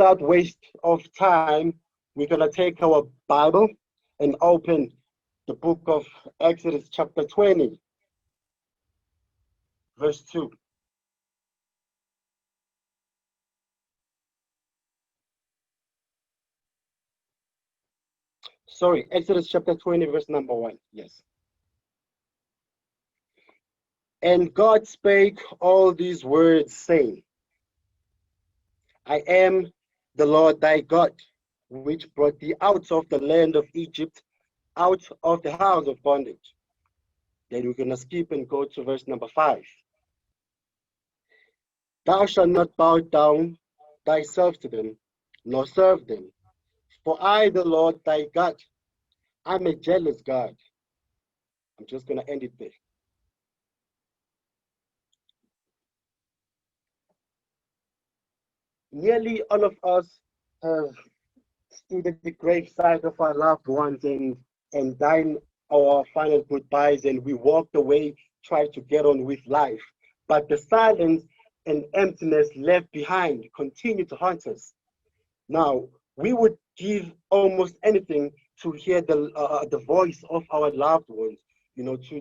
without waste of time, we're going to take our Bible and open the book of Exodus chapter 20, verse 2. Sorry, Exodus chapter 20, verse number 1. Yes. And God spake all these words, saying, I am the Lord thy God, which brought thee out of the land of Egypt, out of the house of bondage. Then we're going to skip and go to verse number 5. Thou shalt not bow down thyself to them, nor serve them. For I, the Lord thy God, I'm a jealous God. I'm just going to end it there. Nearly all of us have stood at the graveside of our loved ones and done our final goodbyes, and we walked away, tried to get on with life. But the silence and emptiness left behind continue to haunt us. Now, we would give almost anything to hear the voice of our loved ones, you know, to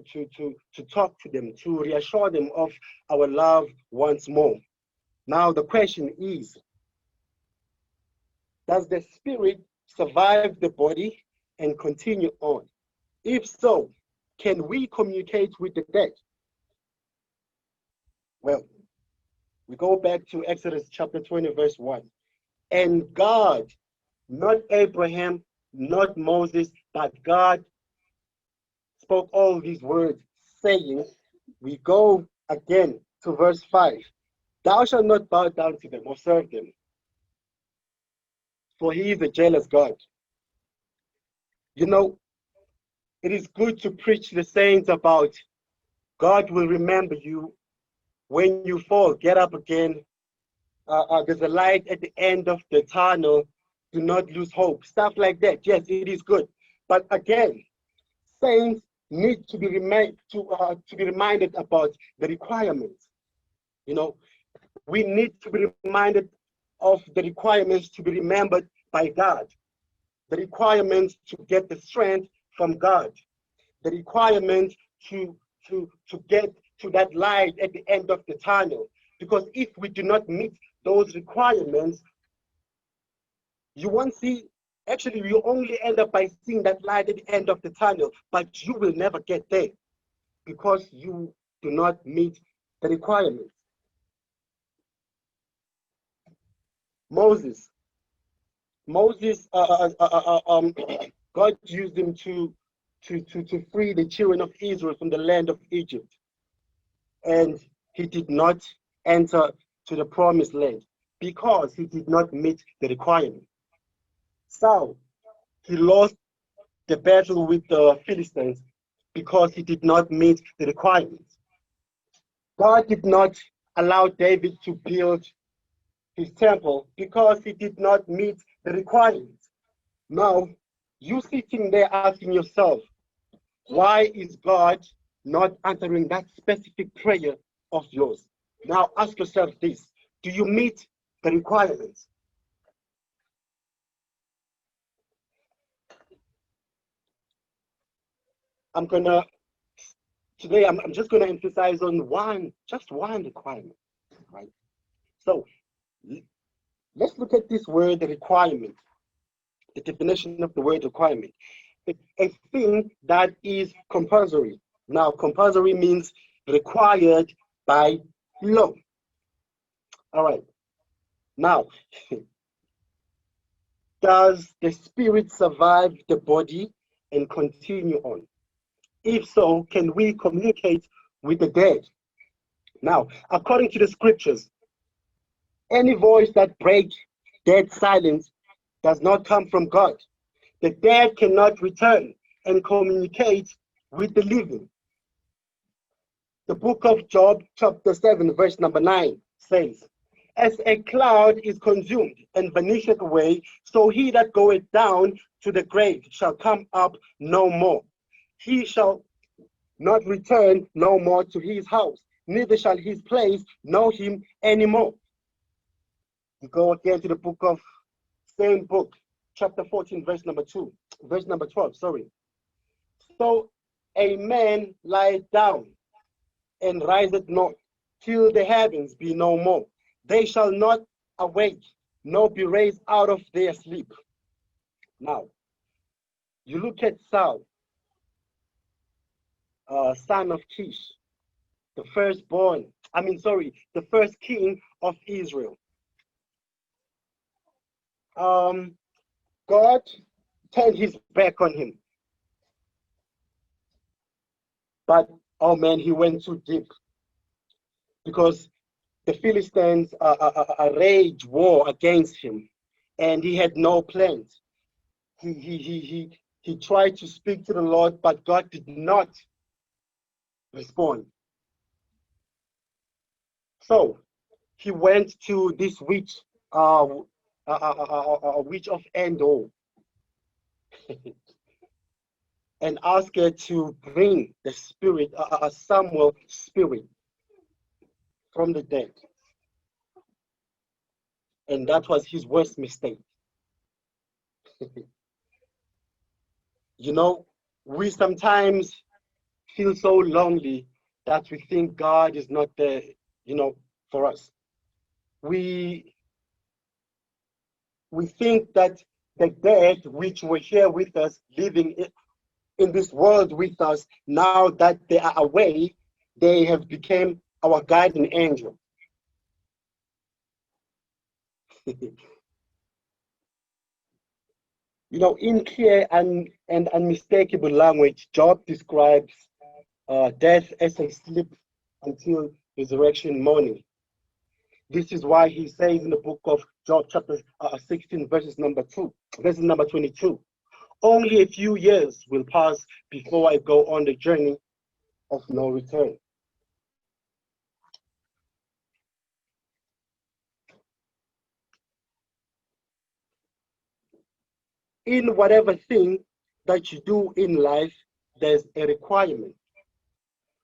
talk to them, to reassure them of our love once more. Now, the question is, does the spirit survive the body and continue on? If so, can we communicate with the dead? Well, we go back to Exodus chapter 20, verse 1. And God, not Abraham, not Moses, but God spoke all these words, saying, we go again to verse 5. Thou shalt not bow down to them or serve them, for he is a jealous God. You know, it is good to preach the saints about God will remember you when you fall. Get up again. There's a light at the end of the tunnel. Do not lose hope. Stuff like that. Yes, it is good. But again, saints need to be reminded about the requirements. You know, we need to be reminded of the requirements to be remembered by God, the requirements to get the strength from God, the requirements to get to that light at the end of the tunnel. Because if we do not meet those requirements, you won't see, actually you only end up by seeing that light at the end of the tunnel, but you will never get there because you do not meet the requirements. Moses, God used him to free the children of Israel from the land of Egypt. And he did not enter to the promised land because he did not meet the requirement. So he lost the battle with the Philistines because he did not meet the requirements. God did not allow David to build his temple because he did not meet the requirements. Now, you sitting there asking yourself, why is God not answering that specific prayer of yours? Now ask yourself this, do you meet the requirements? Today I'm just gonna emphasize on just one requirement, right? So let's look at this word, the requirement, the definition of the word requirement. A thing that is compulsory. Now, compulsory means required by law. All right. Now, does the spirit survive the body and continue on? If so, can we communicate with the dead? Now, according to the scriptures, any voice that breaks dead silence does not come from God. The dead cannot return and communicate with the living. The book of Job, chapter 7, verse number 9 says, as a cloud is consumed and vanisheth away, so he that goeth down to the grave shall come up no more. He shall not return no more to his house, neither shall his place know him anymore. You go again to the book of, same book, chapter 14, verse number 12, sorry. So a man lieth down and riseth not till the heavens be no more. They shall not awake, nor be raised out of their sleep. Now, you look at Saul, son of Kish, the first king of Israel. God turned his back on him. But, oh man, he went too deep. Because the Philistines raged war against him, and he had no plans. He tried to speak to the Lord, but God did not respond. So he went to this witch, witch of Endor, and asked her to bring the spirit, a Samuel spirit, from the dead. And that was his worst mistake. You know, we sometimes feel so lonely that we think God is not there, for us. We think that the dead, which were here with us, living in this world with us, now that they are away, they have become our guardian angel. In clear and unmistakable language, Job describes death as a sleep until resurrection morning. This is why he says in the book of Job, chapter 16, verses number 22, only a few years will pass before I go on the journey of no return. In whatever thing that you do in life, there's a requirement.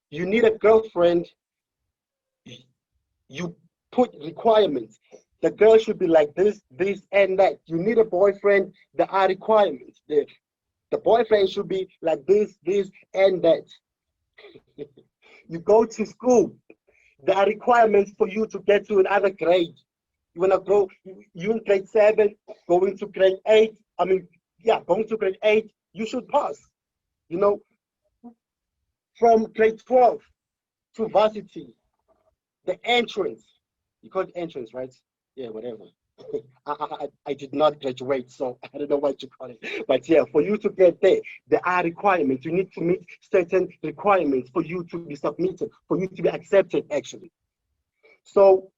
You need a girlfriend, you put requirements. The girl should be like this, and that. You need a boyfriend, there are requirements. The boyfriend should be like this, and that. You go to school, there are requirements for you to get to another grade. You want to go, you in grade 7, going to grade 8, going to grade 8, you should pass. From grade 12 to varsity, the entrance, you call it entrance, right? Yeah, whatever. I did not graduate, so I don't know what you call it. But yeah, for you to get there are requirements. You need to meet certain requirements for you to be submitted, for you to be accepted, actually. So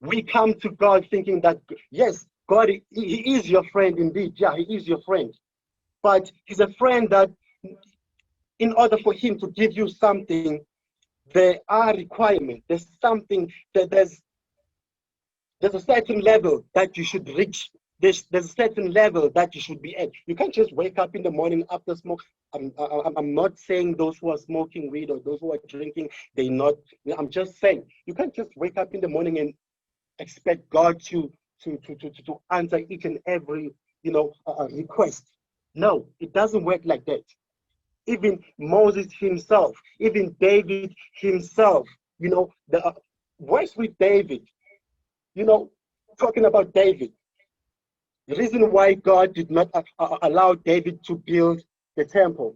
we come to God thinking that, yes, God, he is your friend indeed. Yeah, he is your friend. But he's a friend that in order for him to give you something, there are requirements. There's something that there's a certain level that you should reach. There's a certain level that you should be at. You can't just wake up in the morning after smoke. I'm not saying those who are smoking weed or those who are drinking, they not. I'm just saying you can't just wake up in the morning and expect God to answer each and every request. No, it doesn't work like that. Even Moses himself, even David himself, the voice with David, talking about David. The reason why God did not allow David to build the temple.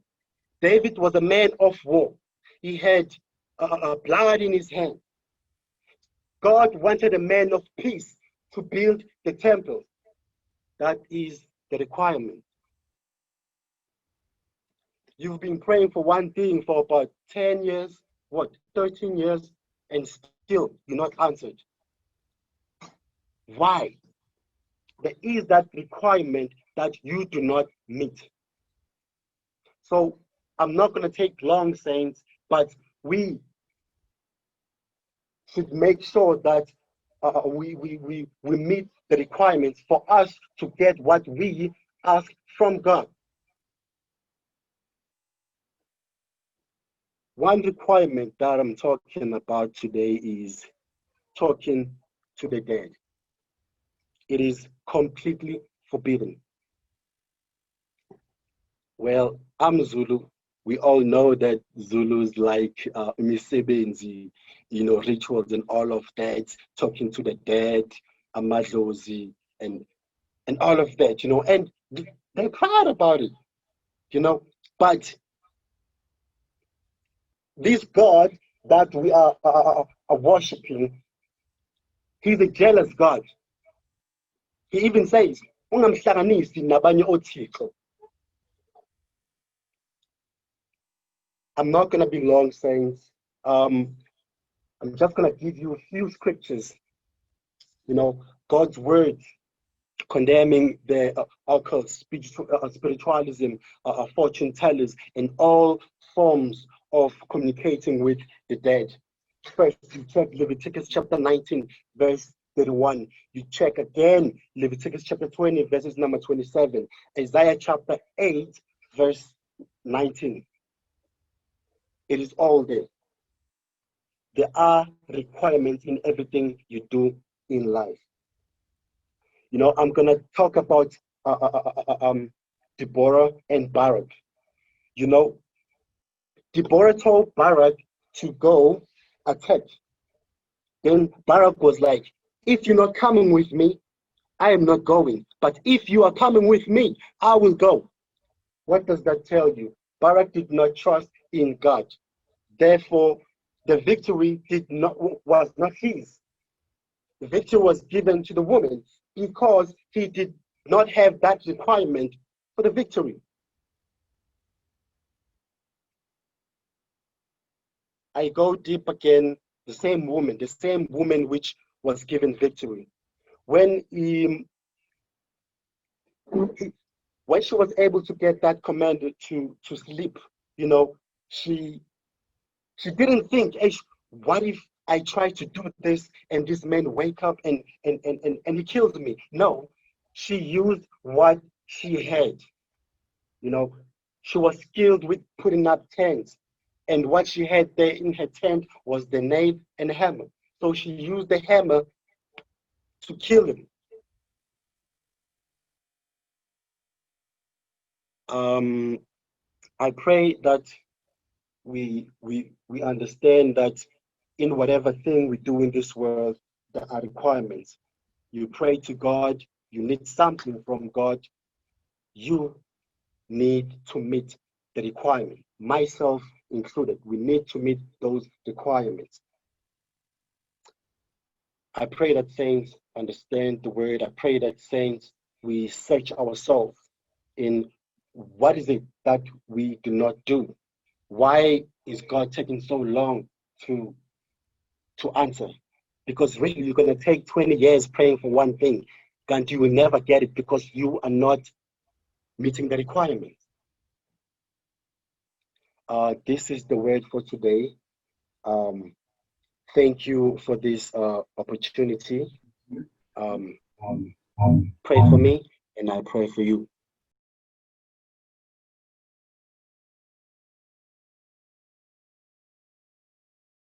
David was a man of war. He had blood in his hand. God wanted a man of peace to build the temple. That is the requirement. You've been praying for one thing for about 10 years, 13 years, and still you're not answered. Why? There is that requirement that you do not meet. So I'm not going to take long, saints, but we should make sure that we meet the requirements for us to get what we ask from God. One requirement that I'm talking about today is talking to the dead. It is completely forbidden. Well, I'm Zulu. We all know that Zulus like imisebenzi, rituals and all of that, talking to the dead, amadlozi, and all of that, and they're proud about it, But this God that we are worshiping, he's a jealous God. He even says, "Ungamhlanganisi nabanye othixo." I'm not going to be long, saints. I'm just going to give you a few scriptures, God's word condemning the occult, spiritualism, fortune tellers, and all forms of communicating with the dead. First, you check Leviticus chapter 19, verse 31. You check again Leviticus chapter 20, verses number 27. Isaiah chapter 8, verse 19. It is all there. There are requirements in everything you do in life. I'm going to talk about Deborah and Barak. Deborah told Barak to go attack. Then Barak was like, if you're not coming with me, I am not going. But if you are coming with me, I will go. What does that tell you? Barak did not trust in God. Therefore, the victory was not his. The victory was given to the woman because he did not have that requirement for the victory. I go deep again, the same woman which was given victory. When she was able to get that command to sleep, she didn't think, hey, what if I try to do this and this man wake up and he kills me? No, she used what she had. She was skilled with putting up tents. And what she had there in her tent was the nail and hammer. So she used the hammer to kill him. I pray that we understand that in whatever thing we do in this world, there are requirements. You pray to God, you need something from God, you need to meet the requirement. Myself included, we need to meet those requirements. I pray that saints understand the word. I pray that saints, we search ourselves in what is it that we do not do. Why is God taking so long to answer? Because really, you're going to take 20 years praying for one thing, and you will never get it because you are not meeting the requirements. This is the word for today. Thank you for this opportunity. Pray for me, and I pray for you.